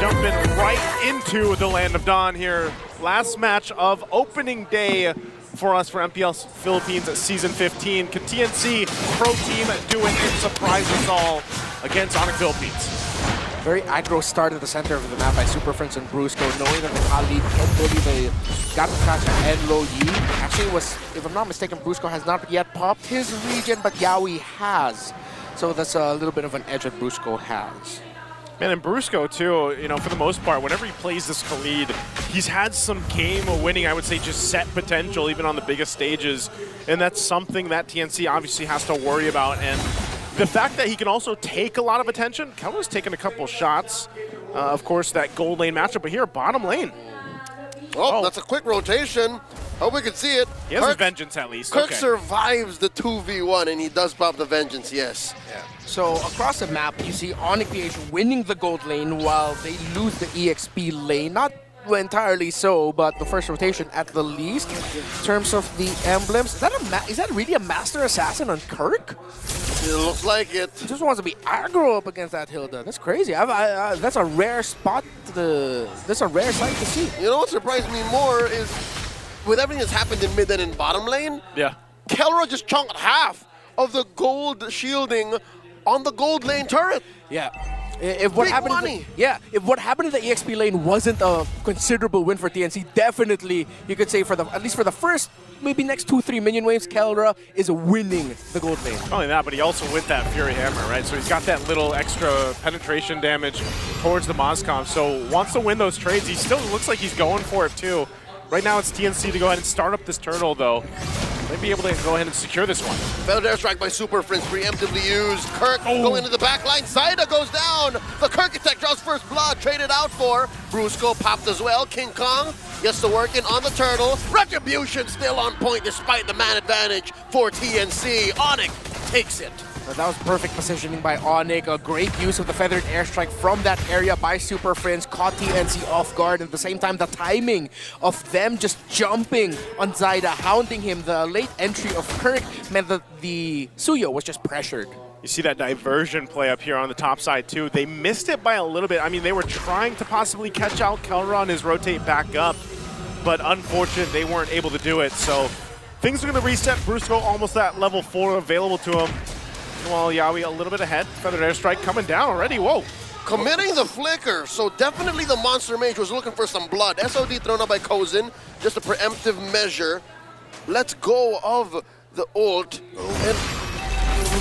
Jumping right into the Land of Dawn here. Last match of opening day for us for MPL Philippines Season 15. Can TNC Pro Team do it and surprise us all against ONIC Philippines? Very aggro start at the center of the map by Super Friends and Brusco, knowing that the Khalid can bully the Gatakacha and Low Yi. Actually, if I'm not mistaken, Brusco has not yet popped his region, but Yaoi has. So that's a little bit of an edge that Brusco has. Man, and Brusco too, you know, for the most part, whenever he plays this Khalid, he's had some game-winning, I would say, just set potential, even on the biggest stages. And that's something that TNC obviously has to worry about. And the fact that he can also take a lot of attention, Kelra's taken a couple shots. Of course, that gold lane matchup, but here, bottom lane. Oh, that's a quick rotation. Hope we can see it. He has a vengeance at least. Kirk survives the 2v1 and he does pop the vengeance, yes. Yeah. So across the map, you see ONIC PH winning the gold lane while they lose the EXP lane. Not entirely so, but the first rotation at the least. In terms of the emblems, is that really a Master Assassin on Kirk? It looks like it. He just wants to be aggro up against that Hilda. That's crazy. That's a rare spot. That's a rare sight to see. You know what surprised me more is with everything that's happened in mid and in bottom lane, Kelra just chunked half of the gold shielding on the gold lane turret. Yeah. If what happened if what happened in the EXP lane wasn't a considerable win for TNC, definitely you could say at least for the first maybe next 2-3 minion waves, Kelra is winning the gold lane. Not only that, but he also went that Fury Hammer, right? So he's got that little extra penetration damage towards the Mozcom. So wants to win those trades. He still looks like he's going for it too. Right now it's TNC to go ahead and start up this turtle though. Might be able to go ahead and secure this one. Feathered airstrike by Super Friends, preemptively used. Kirk going into the back line. Zaida goes down. The Kirkitect draws first blood, traded out for. Brusco popped as well. King Kong gets to work in on the turtle. Retribution still on point despite the man advantage for TNC. ONIC takes it. That was perfect positioning by ONIC. A great use of the feathered airstrike from that area by Super Friends. Caught TNC off guard. At the same time, the timing of them just jumping on Zaida, hounding him. The late entry of Kirk meant that the Suyo was just pressured. You see that diversion play up here on the top side too. They missed it by a little bit. I mean, they were trying to possibly catch out Kelra on his rotate back up, but unfortunately, they weren't able to do it. So things are going to reset. Brusco almost at level 4 available to him. While Yaoi a little bit ahead. Feathered airstrike coming down already. Whoa. Committing the flicker. So definitely the Monster Mage was looking for some blood. SOD thrown up by Kozin. Just a preemptive measure. Let's go of the ult. And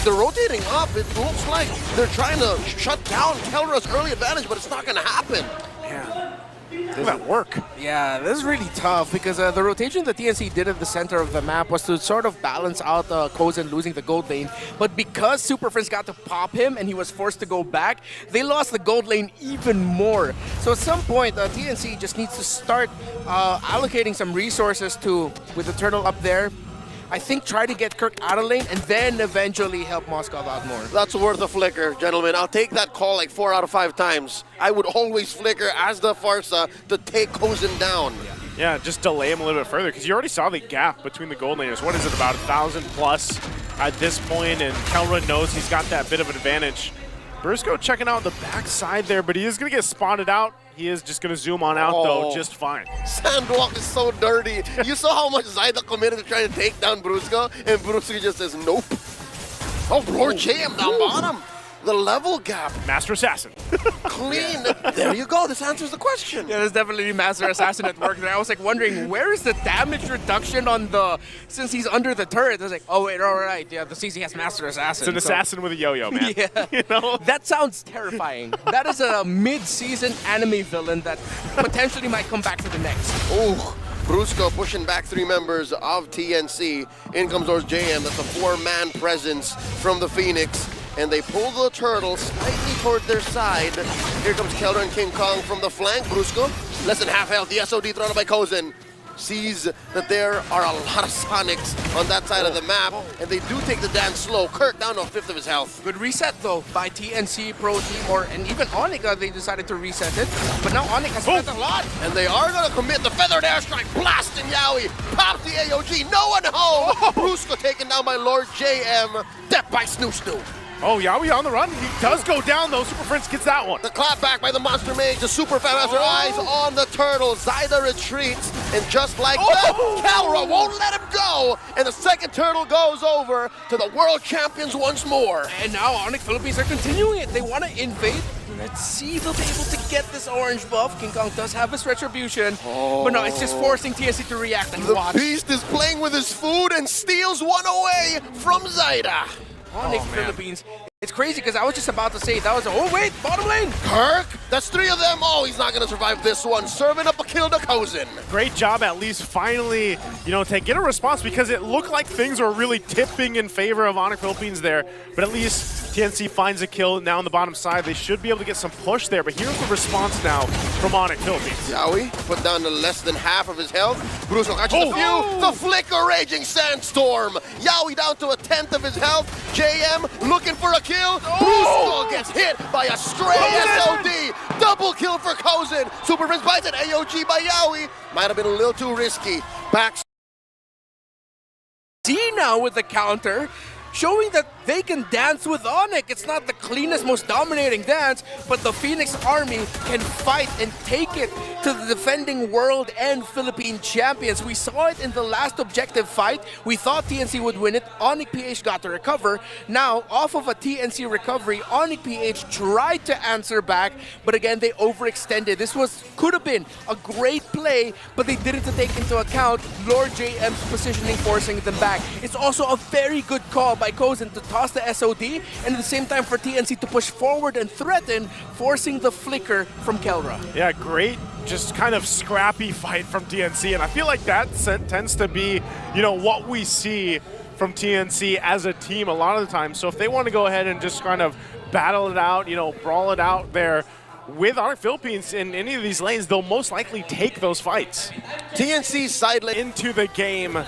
they're rotating up. It looks like they're trying to shut down Kelra's early advantage, but it's not going to happen. Yeah. Does that work? Yeah, this is really tough because the rotation that TNC did at the center of the map was to sort of balance out Kozin losing the gold lane. But because Super Friends got to pop him and he was forced to go back, they lost the gold lane even more. So at some point, TNC just needs to start allocating some resources with the turtle up there. I think try to get Kirk out of lane and then eventually help Moskov out more. That's worth a flicker, gentlemen. I'll take that call like 4 out of 5 times. I would always flicker as the Farsa to take Kozin down. Yeah, just delay him a little bit further because you already saw the gap between the gold laners. What is it, about 1,000 plus at this point, and Kelra knows he's got that bit of an advantage. Brusco checking out the backside there, but he is going to get spotted out. He is just going to zoom on out, though, just fine. Sandwalk is so dirty. You saw how much Zaida committed to trying to take down Brusco, and Brusco just says, nope. Oh, Lord JM down bottom. The level gap. Master Assassin. Clean. There you go. This answers the question. Yeah, there's definitely Master Assassin at work there. I was like wondering, where is the damage reduction on since he's under the turret? I was like, oh wait, all right. Yeah, the CZ has Master Assassin. It's an assassin with a yo-yo, man. Yeah. You know? That sounds terrifying. That is a mid-season anime villain that potentially might come back for the next. Ooh. Brusco pushing back 3 members of TNC. In comes Lord JM. That's a 4-man presence from the Phoenix. And they pull the turtle slightly toward their side. Here comes Kelra and King Kong from the flank. Brusco, less than half health. The SOD thrown by Kozin. Sees that there are a lot of Sonics on that side of the map, and they do take the dance slow. Kirk down to 1/5 of his health. Good reset though by TNC Pro Team, and even ONIC, they decided to reset it. But now ONIC has spent a lot. And they are going to commit the feathered airstrike. Blasting Yaoi. Pops the AOG. No one home. Brusco taken down by Lord JM. Death by Snoo Snoo. Oh, Yawi on the run. He does go down, though. Super Prince gets that one. The clap back by the Monster Mage. The Super Fan has her eyes on the turtle. Zyda retreats, and just like that, Kalra won't let him go. And the second turtle goes over to the world champions once more. And now ONIC Philippines are continuing it. They want to invade. Let's see if they'll be able to get this orange buff. King Kong does have his retribution, but no, it's just forcing TNC to react and watch. The beast is playing with his food and steals one away from Zyda. ONIC Philippines. It's crazy because I was just about to say that was oh wait, bottom lane. Kirk, that's 3 of them. Oh, he's not gonna survive this one. Serving up a kill to Kozin. Great job, at least finally, you know, to get a response, because it looked like things were really tipping in favor of ONIC Philippines there. But at least TNC finds a kill now on the bottom side. They should be able to get some push there. But here's the response now from ONIC Philippines. Yawi put down to less than half of his health. Brusco catches a few. The flicker raging sandstorm. Yawi down to 1/10 of his health. JM looking for a kill. Brusco gets hit by a stray SOD. Double kill for Kozin. Super Prince bites it. AOG by Yawi. Might have been a little too risky. Back. D now with the counter, showing that they can dance with ONIC. It's not the cleanest, most dominating dance, but the Phoenix Army can fight and take it to the defending world and Philippine champions. We saw it in the last objective fight. We thought TNC would win it. ONIC PH got to recover. Now, off of a TNC recovery, ONIC PH tried to answer back, but again, they overextended. This could have been a great play, but they didn't take into account Lord JM's positioning, forcing them back. It's also a very good call by Kozin to toss the SOD, and at the same time for TNC to push forward and threaten, forcing the flicker from Kelra. Yeah, great, just kind of scrappy fight from TNC, and I feel like that tends to be, you know, what we see from TNC as a team a lot of the time. So if they want to go ahead and just kind of battle it out, you know, brawl it out there with ONIC Philippines in any of these lanes, they'll most likely take those fights. TNC's side lane into the game.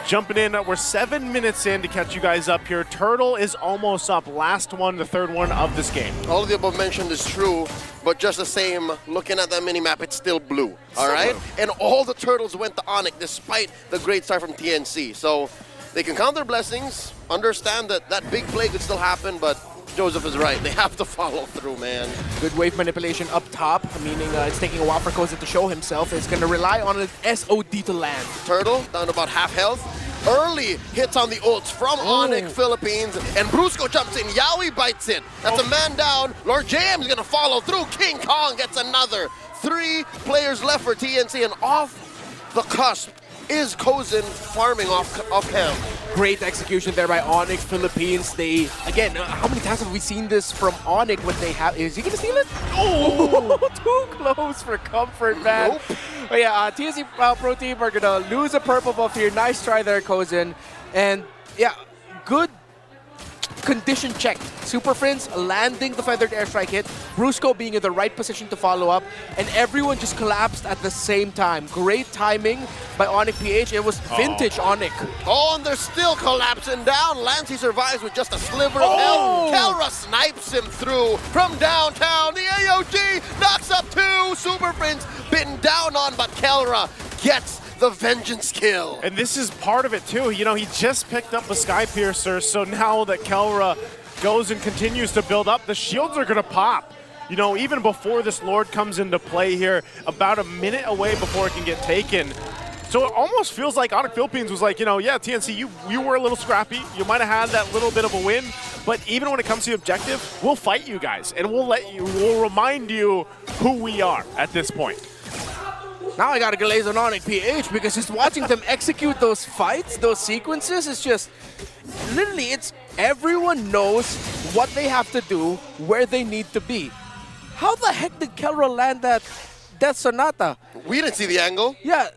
Jumping in, we're 7 minutes in to catch you guys up here. Turtle is almost up. Last one, the third one of this game. All of the above mentioned is true, but just the same, looking at that mini-map, it's still blue, all right? And all the turtles went to ONIC despite the great start from TNC. So they can count their blessings, understand that that big play could still happen, but Joseph is right. They have to follow through, man. Good wave manipulation up top, meaning it's taking a while for Kozin to show himself. It's going to rely on an SOD to land. Turtle down to about half health. Early hits on the ults from ONIC Philippines, and Brusco jumps in. Yawi bites it. That's a man down. Lord JM is going to follow through. King Kong gets another. 3 players left for TNC, and off the cusp is Kozin farming off him. Great execution there by ONIC Philippines. They, again, how many times have we seen this from ONIC when they have, is he gonna steal it? Oh, too close for comfort, man. Nope. But yeah, TNC Pro Team are gonna lose a purple buff here. Nice try there, Kozin. And yeah, good condition checked. Super Prince landing the feathered airstrike hit, Brusco being in the right position to follow up, and everyone just collapsed at the same time. Great timing by ONIC PH. It was vintage ONIC. Oh, and they're still collapsing down. Lancey survives with just a sliver of health. Kelra snipes him through from downtown. The AOG knocks up 2. Super Prince bitten down on, but Kelra gets the vengeance kill. And this is part of it too. You know, he just picked up a Sky Piercer, so now that Kelra goes and continues to build up, the shields are gonna pop. You know, even before this Lord comes into play here, about a minute away before it can get taken. So it almost feels like ONIC Philippines was like, you know, yeah, TNC, you were a little scrappy. You might have had that little bit of a win, but even when it comes to the objective, we'll fight you guys, and we'll remind you who we are at this point. Now I gotta glaze on ONIC PH because just watching them execute those fights, those sequences, is just literally, it's everyone knows what they have to do, where they need to be. How the heck did Kelra land that Death Sonata? We didn't see the angle. Yeah,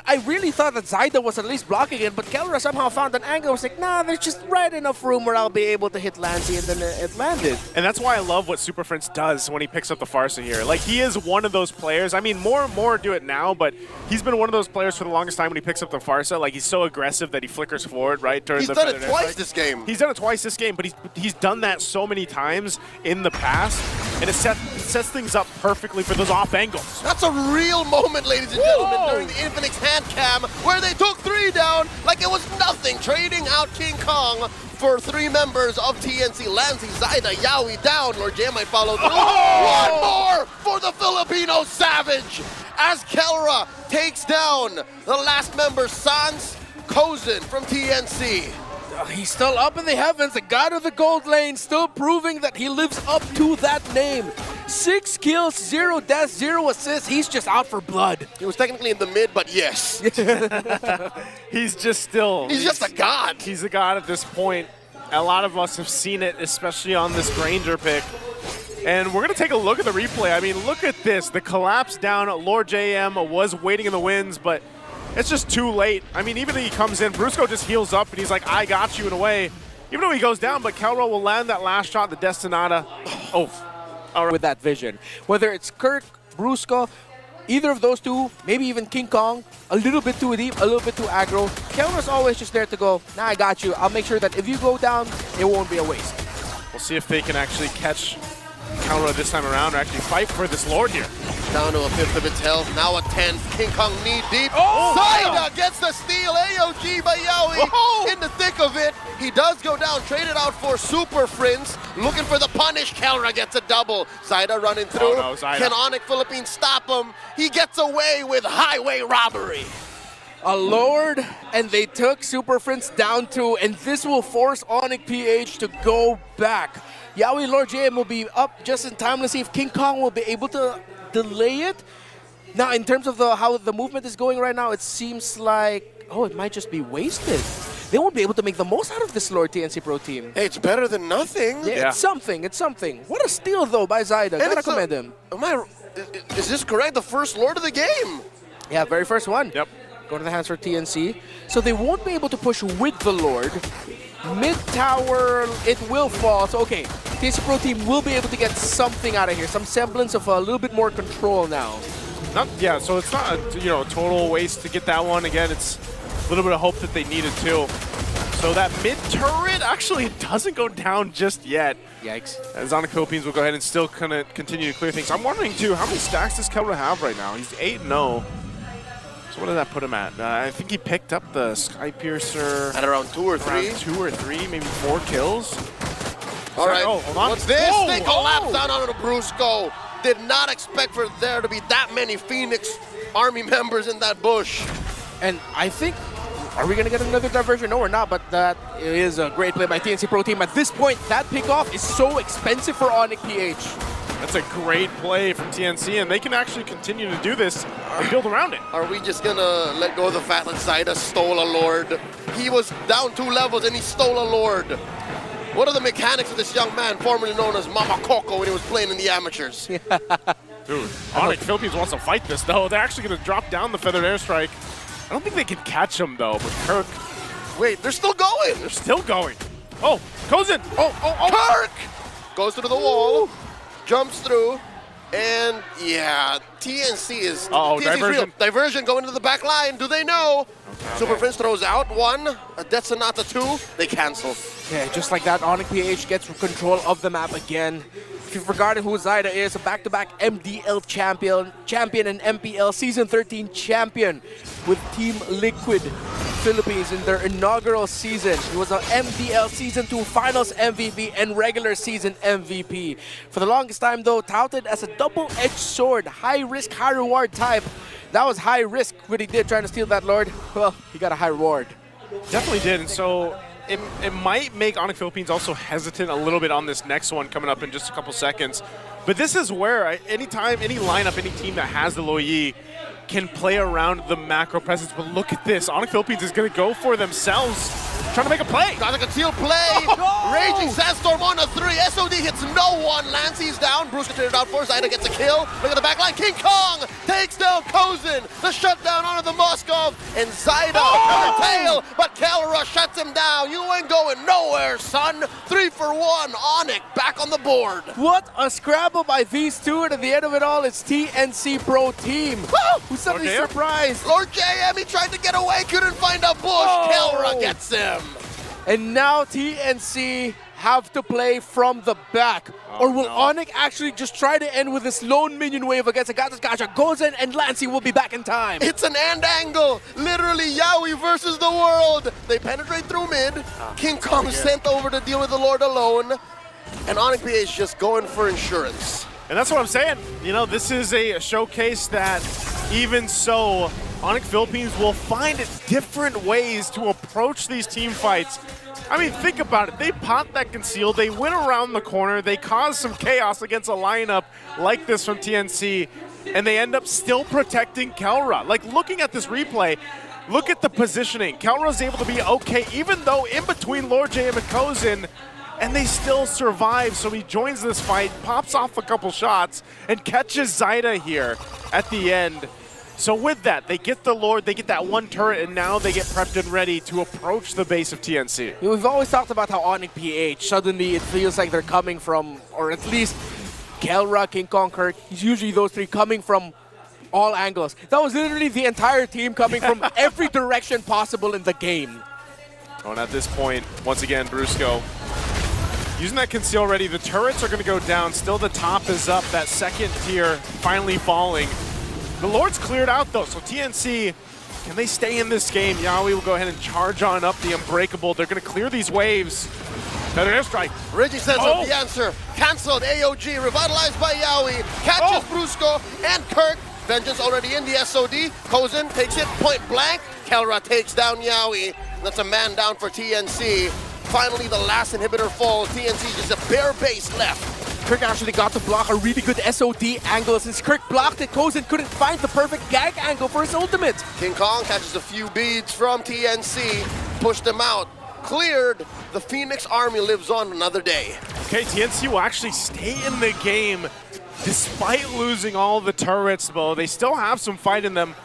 I really thought that Zyda was at least blocking it, but Kelra somehow found an angle. I was like, nah, there's just right enough room where I'll be able to hit Lancey, and then it landed. And that's why I love what Super Prince does when he picks up the Farsa here. Like, he is one of those players. I mean, more and more do it now, but he's been one of those players for the longest time when he picks up the Farsa. Like, he's so aggressive that he flickers forward, right? He's done it twice this game. He's done it twice this game, but he's done that so many times in the past, and it sets things up perfectly for those off angles. That's a real moment, ladies and gentlemen, during the Infinix hand cam, where they took 3 down like it was nothing, trading out King Kong for 3 members of TNC. Lancy, Zaida, Yawi down. Lord J might follow through. One more for the Filipino Savage as Kelra takes down the last member, Sans Kozin from TNC. He's still up in the heavens, the god of the gold lane, still proving that he lives up to that name. 6 kills, 0 deaths, 0 assists. He's just out for blood. He was technically in the mid, but yes. He's just a god. He's a god at this point. A lot of us have seen it, especially on this Granger pick. And we're going to take a look at the replay. I mean, look at this. The collapse down. Lord JM was waiting in the winds, but it's just too late. I mean, even if he comes in, Brusco just heals up, and he's like, I got you in a way. Even though he goes down, but Kelro will land that last shot, the Destinata. Oh, all right. With that vision. Whether it's Kirk, Brusco, either of those two, maybe even King Kong, a little bit too deep, a little bit too aggro. Kelro's always just there to go, nah, I got you. I'll make sure that if you go down, it won't be a waste. We'll see if they can actually catch Kelro this time around or actually fight for this Lord here. Down to a 5th of its health, now a 10th. King Kong knee deep. Oh, Zaida gets the steal. AOG by Yawi in the thick of it. He does go down, traded out for Super Prince. Looking for the punish. Kelra gets a double. Zaida running through. Oh, no, Zaida. Can ONIC Philippines stop him? He gets away with highway robbery. A Lord, and they took Super Prince down to, and this will force ONIC PH to go back. Yawi Lord JM will be up just in time to see if King Kong will be able to delay it. Now, in terms of how the movement is going right now, it seems like, oh, it might just be wasted. They won't be able to make the most out of this Lord TNC Pro team. Hey, it's better than nothing. Yeah, it's something, it's something. What a steal, though, by Zaida. Gotta commend him. Is this correct? The first Lord of the game? Yeah, very first one. Yep. Go to the hands for TNC. So they won't be able to push with the Lord. Mid-tower, it will fall. So, okay, TNC Pro team will be able to get something out of here. Some semblance of a little bit more control now. Yeah, so it's not a total waste to get that one. Again, it's a little bit of hope that they needed too. So that mid-turret actually doesn't go down just yet. Yikes. As ONIC Philippines will go ahead and still kind of continue to clear things. I'm wondering too, how many stacks does Kelra have right now? He's 8-0. So what did that put him at? I think he picked up the Sky Piercer at around 2 or 3. Around 2 or 3, maybe 4 kills. All right. Oh, hold on. What's this? Whoa, They collapse down onto the Brusco. Did not expect for there to be that many Phoenix Army members in that bush. And I think, are we going to get another diversion? No, we're not, but that is a great play by TNC Pro Team. At this point, that pickoff is so expensive for ONIC PH. That's a great play from TNC, and they can actually continue to do this and build around it. Are we just going to let go of the fact that Zaida stole a Lord? He was down 2 levels and he stole a Lord. What are the mechanics of this young man, formerly known as Mama Coco, when he was playing in the amateurs? Dude, ONIC Philippines wants to fight this, though. They're actually going to drop down the Feathered Airstrike. I don't think they can catch him, though, but Kirk... Wait, they're still going! They're still going. Oh, Kozin! Oh! Kirk! Goes to the wall, jumps through, and yeah, TNC is... Uh-oh, TNC's diversion. Real. Diversion going to the back line. Do they know? Okay. Super Prince throws out 1, a Death Sonata 2. They cancel. Yeah, just like that, ONIC PH gets control of the map again. If you've forgotten who Zaida is, a back-to-back MDL champion and MPL Season 13 champion with Team Liquid Philippines in their inaugural season. He was an MDL Season 2 Finals MVP and regular season MVP. For the longest time, though, touted as a double-edged sword, high-risk, high-reward type. That was high risk what he did trying to steal that Lord. Well, he got a high reward. Definitely did, and so it might make ONIC Philippines also hesitant a little bit on this next one coming up in just a couple seconds. But this is where anytime, any lineup, any team that has the low Yi can play around the macro presence. But look at this. ONIC Philippines is going to go for themselves, trying to make a play. Got a concealed play. Raging Sandstorm on a 3. SOD hits no one. Lancey's down. Bruce continued out for Zaida gets a kill. Look at the back line. King Kong takes down Kozin. The shutdown onto the Moskov. And Zaida on the tail. But Kelra shuts him down. You ain't going nowhere, son. 3 for 1. ONIC back on the board. What a scrabble by these two. And at the end of it all, it's TNC Pro Team. Who's suddenly surprised. Lord JM, he tried to get away. Couldn't find a bush. Kelra gets him. And now TNC have to play from the back. Or will ONIC actually just try to end with this lone minion wave against Agatas Gacha? Gozen and Lancy will be back in time. It's an end angle. Literally Yaoi versus the world. They penetrate through mid. King Kong sent over to deal with the Lord alone. And ONIC PA is just going for insurance. And that's what I'm saying. You know, this is a showcase that even so, ONIC Philippines will find different ways to approach these team fights. I mean, think about it. They pop that conceal, they went around the corner, they cause some chaos against a lineup like this from TNC, and they end up still protecting Kelra. Like, looking at this replay, look at the positioning. Kelra's able to be okay, even though in between Lord JM and Kozin, and they still survive. So he joins this fight, pops off a couple shots, and catches Zaida here at the end. So with that, they get the Lord, they get that one turret, and now they get prepped and ready to approach the base of TNC. We've always talked about how ONIC PH, suddenly it feels like they're coming from, or at least Kelra, King Kong, Kirk, usually those three coming from all angles. That was literally the entire team coming from every direction possible in the game. Oh, and at this point, once again, Brusco using that conceal already. The turrets are going to go down. Still the top is up. That second tier finally falling. The Lord's cleared out though, so TNC, can they stay in this game? Yaoi will go ahead and charge on up the Unbreakable. They're going to clear these waves. Better airstrike. Reggie says the answer. Cancelled AOG, revitalized by Yaoi. Catches Brusco and Kirk. Vengeance already in the SOD. Kozin takes it point blank. Kelra takes down Yaoi. That's a man down for TNC. Finally, the last inhibitor falls. TNC just a bare base left. Kirk actually got to block a really good SOD angle. Since Kirk blocked it, Kozin couldn't find the perfect gag angle for his ultimate. King Kong catches a few beads from TNC, pushed them out, cleared. The Phoenix army lives on another day. Okay, TNC will actually stay in the game despite losing all the turrets, though. They still have some fight in them.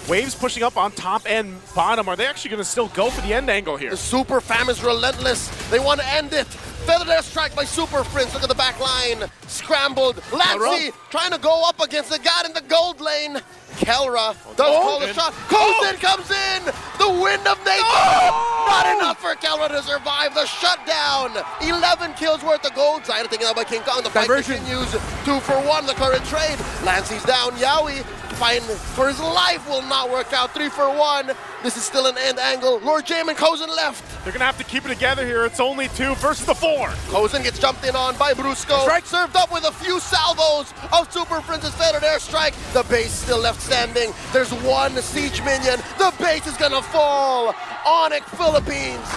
Waves pushing up on top and bottom. Are they actually going to still go for the end angle here? The Super Fam is relentless. They want to end it. Feathered airstrike by Super Prince. Look at the back line. Scrambled. Lancy trying to go up against the god in the gold lane. Kelra does call the shot. Kozin comes in. The wind of nature. Not enough for Kelra to survive the shutdown. 11 kills worth of gold. Zaida taken out by King Kong. The fight continues. 2 for 1. The current trade. Lancy's down. Yaoi fighting for his life will not work out. 3 for 1. This is still an end angle. Lord Jam and Kozin left. They're going to have to keep it together here. It's only 2 versus the 4. Kozin gets jumped in on by Brusco. Strike served up with a few salvos of Super Prince's feathered airstrike. The base still left standing. There's one siege minion. The base is going to fall. ONIC Philippines